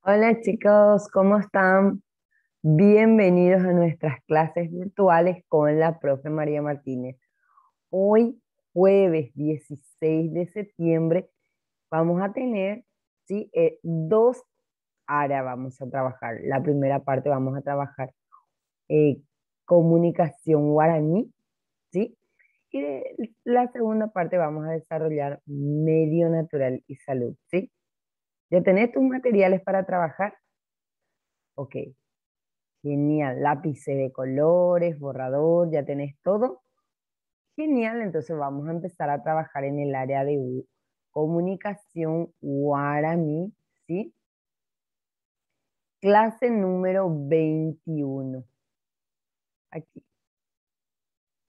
Hola chicos, ¿cómo están? Bienvenidos a nuestras clases virtuales con la profe María Martínez. Hoy, jueves 16 de septiembre, vamos a tener, ¿sí? Dos áreas vamos a trabajar. La primera parte vamos a trabajar eh, comunicación guaraní, ¿sí? Y la segunda parte vamos a desarrollar medio natural y salud, ¿sí? ¿Ya tenés tus materiales para trabajar? Ok. Genial, lápices de colores, borrador, ya tenés todo. Genial, entonces vamos a empezar a trabajar en el área de comunicación guaraní, ¿sí? Clase número 21. Aquí,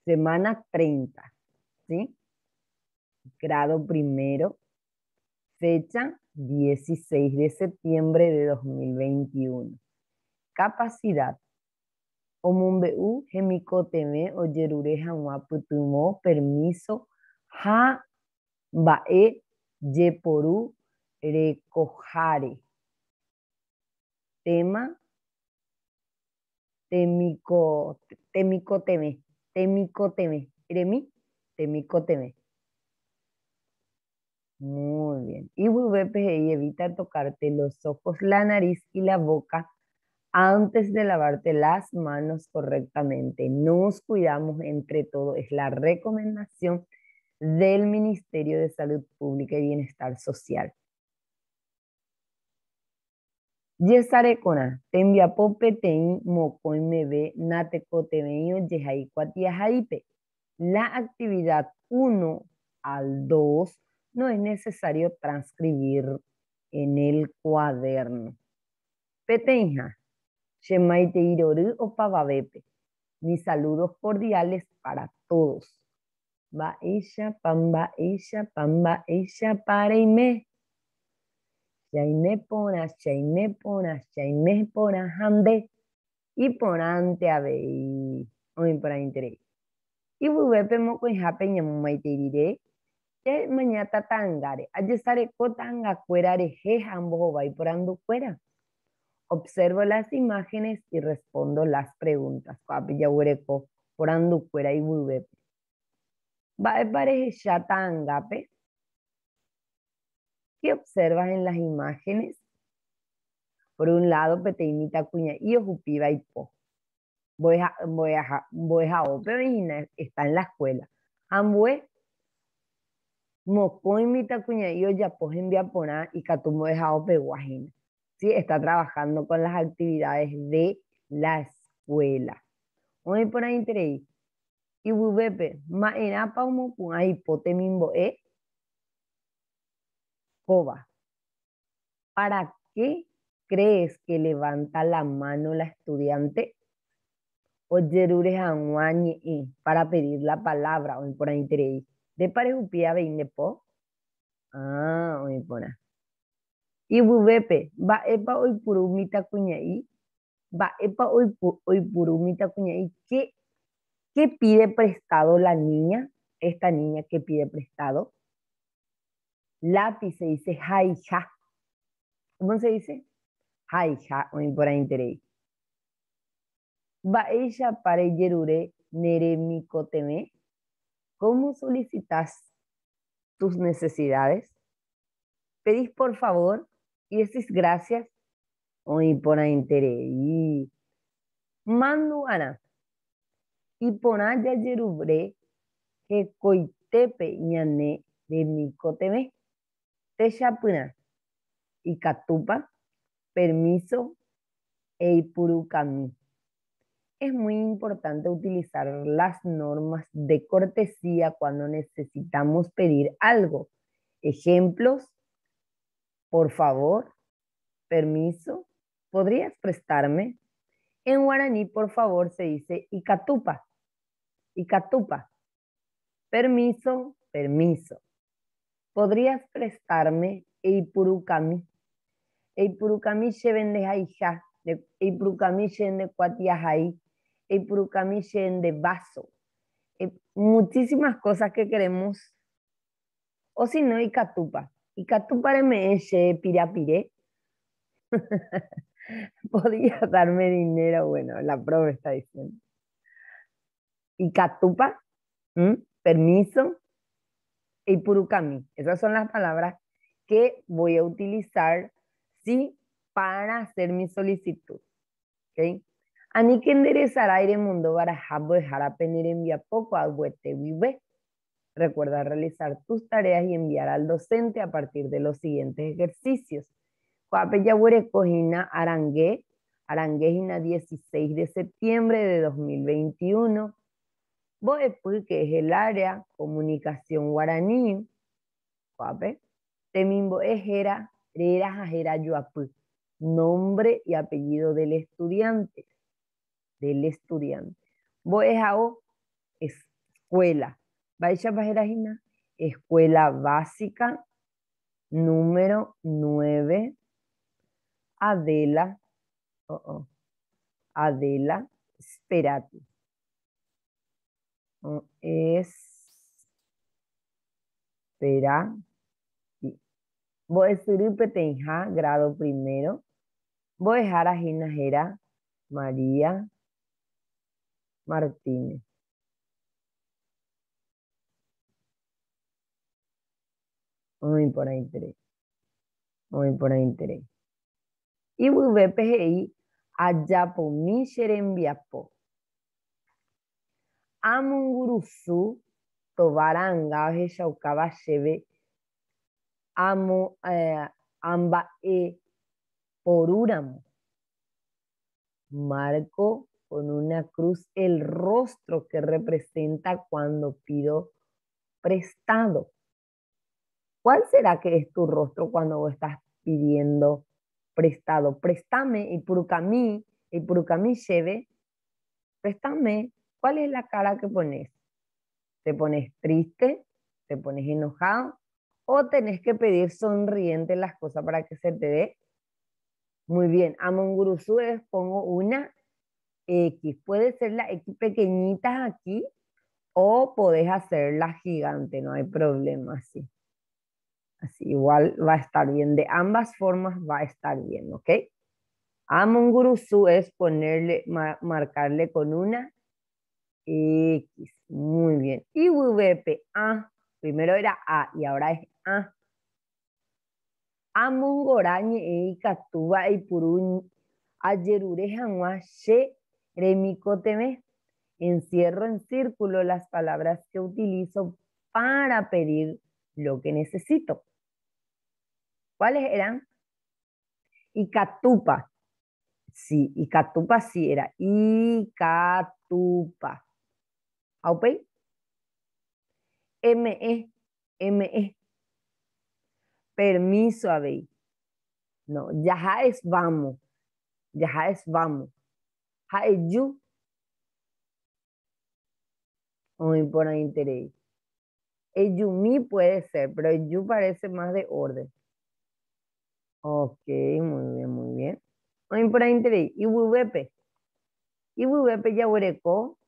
semana 30, ¿sí? Grado primero, fecha 16 de septiembre de 2021. Capacidad. Omumbeu hemikoteme ojerure hag̃ua pytyvõ permiso ha mba'e jeporu rekoháre. Tema temikoteme, temikoteme, remi, temikoteme. Muy bien. Y y evita tocarte los ojos, la nariz y la boca antes de lavarte las manos correctamente. Nos cuidamos entre todos. Es la recomendación del Ministerio de Salud Pública y Bienestar Social. Yesarekona, tembiapo peteĩ mokõimeve natekotevẽio jehaikuatiaháipe. La actividad 1 al 2 no es necesario transcribir en el cuaderno. Peteĩha, chemaiteírory opavavépe. Mis saludos cordiales para todos. Mba'éichapa, mba'éichapareime. Chaime porã, chaime porãhande. Iporãnte avei. Oĩporãinterei. Yvyvépe mokõihápe ñamomaiterire. Mañana tatangare. Ajesareko tangakuéra rehe ha mbohovái porandukuéra. Observo las imágenes y respondo las preguntas. Ko'ápe jaguereko porandukuéra yvyvépe. Mba'épa rehecha tangápe. ¿Qué observas en las imágenes? Por un lado, peteimita cuña y ojupiva y po. Pero está en la escuela. Ambue, mocoimita cuña y oyapo envía porá y catumo ope guajina. Sí, está trabajando con las actividades de la escuela. Hoy por ahí interés. Y bubepe, ma era pa umo punga hipote mimbo coba. ¿Para qué crees que levanta la mano la estudiante? Oyerure hanguañe para pedir la palabra, hoy por ahí interés. De parejupía veine po. Ah, hoy por ahí. Y bubepe, va epa hoy purumita cuñaí. Va epa hoy purumita cuñaí. ¿Qué pide prestado la niña? Esta niña que pide prestado. Lápiz se dice jaija. ¿Cómo se dice? Jaija, hoy por ahí interés. Va ella para yerure neremicoteme. ¿Cómo solicitas tus necesidades? Pedís por favor y decís gracias. Hoy por ahí interés. Y mando ana. Y por allá yerubre que coitepe ñane de micoteme. Te chapuna. Y catupa. Permiso e ipurukami. Es muy importante utilizar las normas de cortesía cuando necesitamos pedir algo. Ejemplos, por favor, permiso, ¿podrías prestarme? En guaraní, por favor, se dice icatupa, icatupa. Permiso, permiso. ¿Podrías prestarme eipurukami? Eipurukami lleven de jaija, eipurukami lleven de cuatiajai, eipurukami lleven de vaso. Muchísimas cosas que queremos. O si no, icatupa. Icatupa me eche pirapire. Podía darme dinero, bueno, la profe está diciendo. Y catupa, permiso, y purukami. Esas son las palabras que voy a utilizar, sí, para hacer mi solicitud. ¿Ok? Ani que enderezar aire mundo barajabo dejar a penir envía poco a huete vive. Recuerda realizar tus tareas y enviar al docente a partir de los siguientes ejercicios. Cuapeya Cojina Arangué, Aranguejina 16 de septiembre de 2021. Boepul, que es el área comunicación guaraní. Cuape. Temimbo Ejera, Rera Jajera Yuapul. Nombre y apellido del estudiante. Del estudiante. Boejao, escuela. Baisha Bajerajina, escuela básica, número 9. Adela, Adela, espérate. Espera. Voy a decir Petenja, grado primero. Voy a dejar a Ginajera María Martínez. Muy por ahí interés. Muy por ahí interés. Y voy a PGI Ayapo mi Xerembiapo. Amungurusu Tobaranga Heshaucaba Sheve Amo Amba Porúramo. Marco con una cruz el rostro que representa cuando pido prestado. ¿Cuál será que es tu rostro cuando vos estás pidiendo prestado? Préstame y por camí lleve, préstame. ¿Cuál es la cara que pones? ¿Te pones triste? ¿Te pones enojado? ¿O tenés que pedir sonriente las cosas para que se te dé? Muy bien, a Monguruzú pongo una X. Puede ser la X pequeñita aquí o podés hacerla gigante, no hay problema así. Así igual va a estar bien. De ambas formas va a estar bien, ¿ok? A Monguruzú es ponerle, marcarle con una X. Muy bien. Y VP, A. Primero era A y ahora es A. Amongorañe e Catuba y Purún. Ayerurejanwa she remicoteme. Encierro en círculo las palabras que utilizo para pedir lo que necesito. ¿Cuáles eran? Icatupa. Sí, Icatupa sí era. Icatupa. ¿Ok? ME. ME. Permiso, Abey. No, ya es vamos. Ya es vamos. Ja es you. Muy por ahí interés. El yumi puede ser, pero el yu parece más de orden. Ok, muy bien, muy bien. Muy por ahí interés. Y vubepe. Y vubepe ya huereco.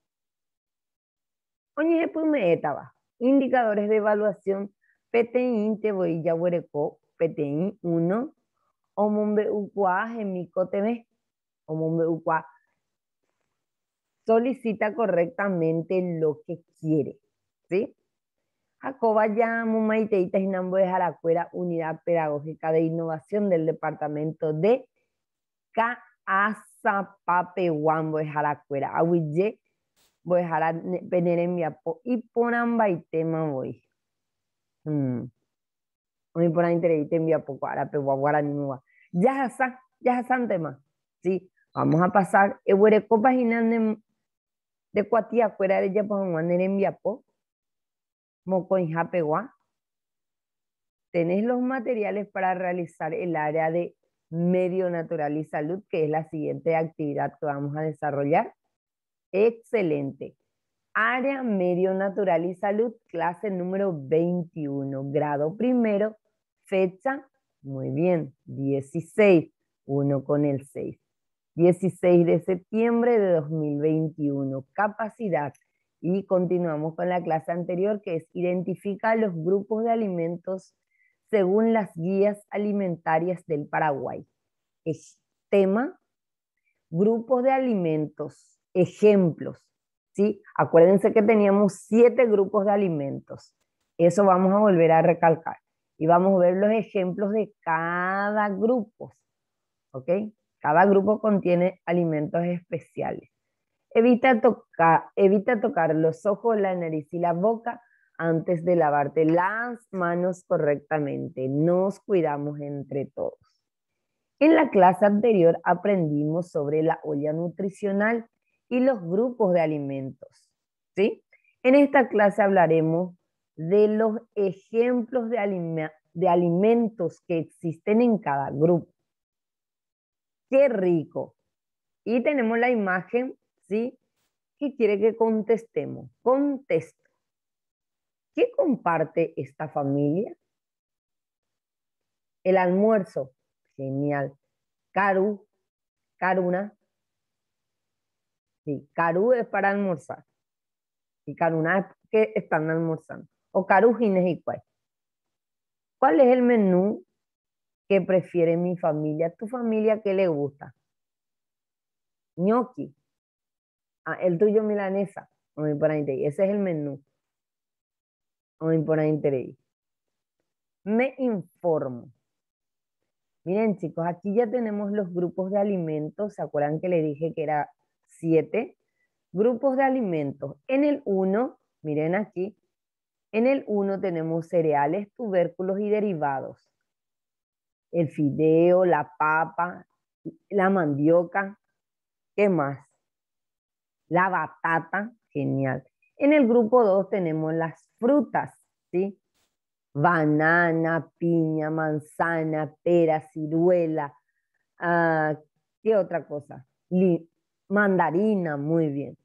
Oye, pues me estaba. Indicadores de evaluación. PTI te voy ya huereco. PTI 1. Omumbe ukua gemiko teme. Omumbe ukua solicita correctamente lo que quiere. ¿Sí? Jacoba ya Mumaiteita Jinambo de Jaracuera, Unidad Pedagógica de Innovación del Departamento de Caazapapehuambo de Jaracuera. Ahuille, voy a dejar venir en mi apo y ponan baitema voy. Hoy por ahí te envía poco ahora, pero guarani ya san tema. Sí, vamos a pasar. Ehuereco página de cuatía fuera de ya pues vamos a enviar po. Moco en Japegua. Tenés los materiales para realizar el área de medio natural y salud, que es la siguiente actividad que vamos a desarrollar. Excelente. Área medio natural y salud, clase número 21, grado primero, fecha, muy bien, 16, 1 con el 6. 16 de septiembre de 2021, capacidad. Y continuamos con la clase anterior, que es identifica los grupos de alimentos según las guías alimentarias del Paraguay. tema, grupos de alimentos, ejemplos, ¿sí? Acuérdense que teníamos 7 grupos de alimentos. Eso vamos a volver a recalcar. Y vamos a ver los ejemplos de cada grupo, ¿ok? Cada grupo contiene alimentos especiales. Evita tocar los ojos, la nariz y la boca antes de lavarte las manos correctamente. Nos cuidamos entre todos. En la clase anterior aprendimos sobre la olla nutricional y los grupos de alimentos, ¿sí? En esta clase hablaremos de los ejemplos de alimentos que existen en cada grupo. ¡Qué rico! Y tenemos la imagen, ¿sí? ¿Qué quiere que contestemos? Contesto. ¿Qué comparte esta familia? El almuerzo. Genial. Caru, Caruna. Sí, Caru es para almorzar. Y Caruna es que están almorzando. O Caru, Gines y Cuay. ¿Cuál es el menú que prefiere mi familia? ¿Tu familia qué le gusta? Gnocchi. Ah, el tuyo milanesa. Ese es el menú. Me informo. Miren, chicos, aquí ya tenemos los grupos de alimentos. ¿Se acuerdan que le dije que era 7? Grupos de alimentos. En el 1, miren aquí, en el 1 tenemos cereales, tubérculos y derivados. El fideo, la papa, la mandioca. ¿Qué más? La batata. Genial. En el grupo 2 tenemos las frutas, ¿sí? Banana, piña, manzana, pera, ciruela. Ah, ¿qué otra cosa? Mandarina, muy bien.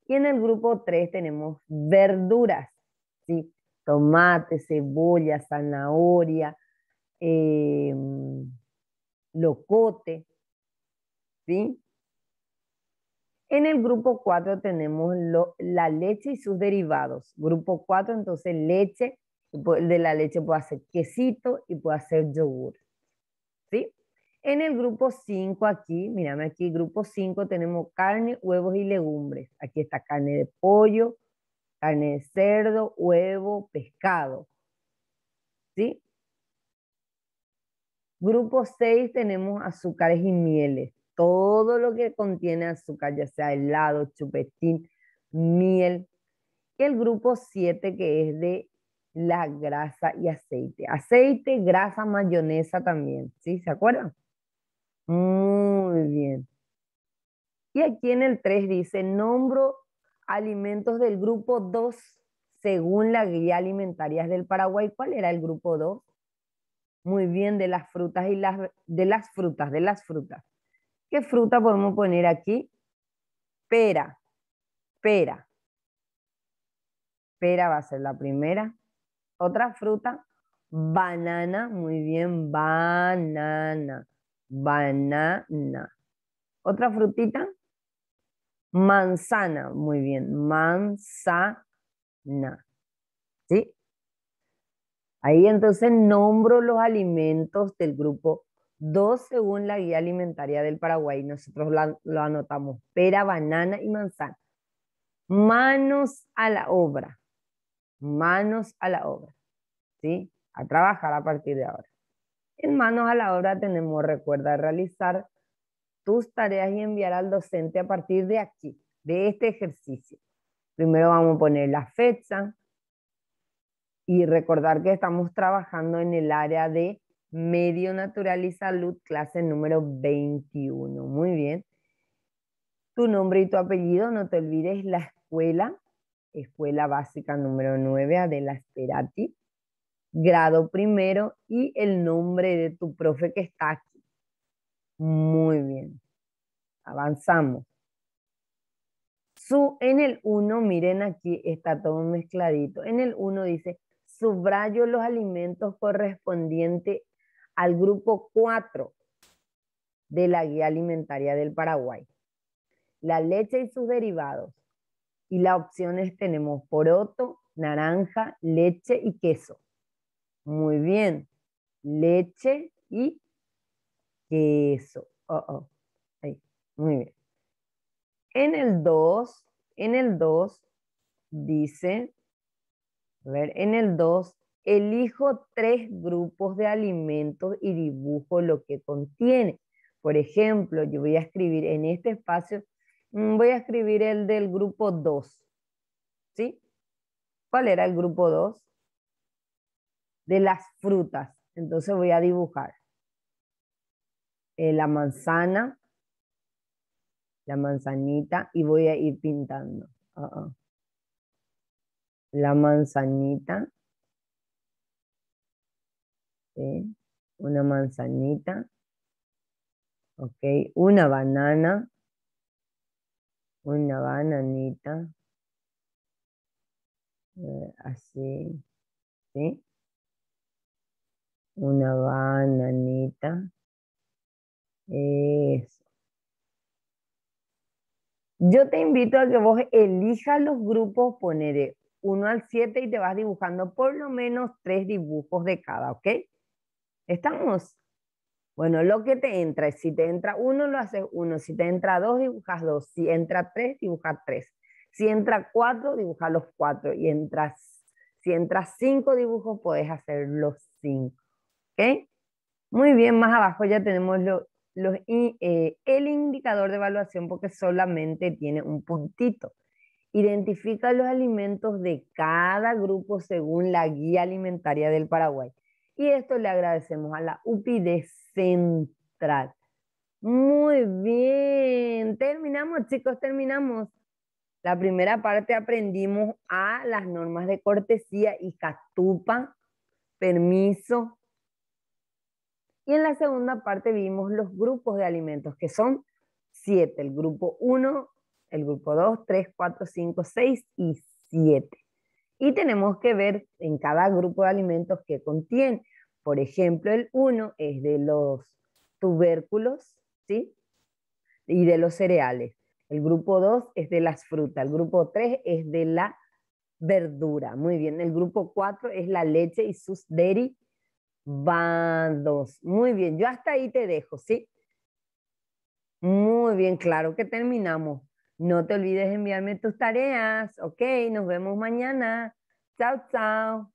Y en el grupo 3 tenemos verduras, ¿sí? Tomate, cebolla, zanahoria, eh, locote, ¿sí? En el grupo 4 tenemos la leche y sus derivados. Grupo 4, entonces leche, de la leche puede hacer quesito y puede hacer yogur, ¿sí? En el grupo 5 aquí, mírame aquí, grupo 5 tenemos carne, huevos y legumbres. Aquí está carne de pollo, carne de cerdo, huevo, pescado, ¿sí? Grupo 6 tenemos azúcares y mieles. Todo lo que contiene azúcar, ya sea helado, chupetín, miel. Y el grupo 7 que es de la grasa y aceite. Aceite, grasa, mayonesa también, ¿sí? ¿Se acuerdan? Muy bien. Y aquí en el 3 dice, nombro alimentos del grupo 2 según la guía alimentaria del Paraguay. ¿Cuál era el grupo 2? Muy bien, de las frutas y de las frutas. ¿Qué fruta podemos poner aquí? Pera, pera. Pera va a ser la primera. Otra fruta, banana, muy bien, banana, banana. Otra frutita, manzana, muy bien, manzana, ¿sí? Ahí entonces nombro los alimentos del grupo 2 según la guía alimentaria del Paraguay. Nosotros lo anotamos, pera, banana y manzana. Manos a la obra, manos a la obra, ¿sí? A trabajar a partir de ahora. En manos a la obra tenemos, recuerda realizar tus tareas y enviar al docente a partir de aquí, de este ejercicio. Primero vamos a poner la fecha y recordar que estamos trabajando en el área de Medio Natural y Salud, clase número 21. Muy bien. Tu nombre y tu apellido, no te olvides la escuela, escuela básica número 9, Adela Sperati, grado primero y el nombre de tu profe que está aquí. Muy bien. Avanzamos. En el 1, miren aquí, está todo mezcladito. En el 1 dice, subrayo los alimentos correspondientes al grupo 4 de la guía alimentaria del Paraguay. La leche y sus derivados. Y las opciones tenemos poroto, naranja, leche y queso. Muy bien. Leche y queso. Ahí, muy bien. En el 2 dice, a ver, en el 2 elijo 3 grupos de alimentos y dibujo lo que contiene. Por ejemplo, yo voy a escribir en este espacio, voy a escribir el del grupo 2, ¿sí? ¿Cuál era el grupo 2? De las frutas. Entonces voy a dibujar la manzana, la manzanita y voy a ir pintando. La manzanita, ¿sí? Una manzanita, ok. Una banana, una bananita, así, ¿sí? Una bananita, eso. Yo te invito a que vos elijas los grupos, poner 1 al 7 y te vas dibujando por lo menos 3 dibujos de cada, ¿ok? ¿Estamos? Bueno, lo que te entra, si te entra 1, lo haces 1, si te entra 2, dibujas 2, si entra 3, dibujas 3, si entra 4, dibujas los 4, y si entras 5 dibujos, puedes hacer los 5, ¿ok? Muy bien, más abajo ya tenemos el indicador de evaluación porque solamente tiene un puntito. Identifica los alimentos de cada grupo según la guía alimentaria del Paraguay. Y esto le agradecemos a la UPI de Central. Muy bien, terminamos chicos, terminamos. La primera parte aprendimos a las normas de cortesía y catupa, permiso. Y en la segunda parte vimos los grupos de alimentos, que son 7, el grupo 1, el grupo 2, 3, 4, 5, 6 y 7. Y tenemos que ver en cada grupo de alimentos qué contiene. Por ejemplo, el 1 es de los tubérculos, ¿sí? Y de los cereales. El grupo 2 es de las frutas. El grupo 3 es de la verdura. Muy bien. El grupo 4 es la leche y sus derivados. Muy bien. Yo hasta ahí te dejo, ¿sí? Muy bien, claro que terminamos. No te olvides de enviarme tus tareas. Ok, nos vemos mañana. Chao, chao.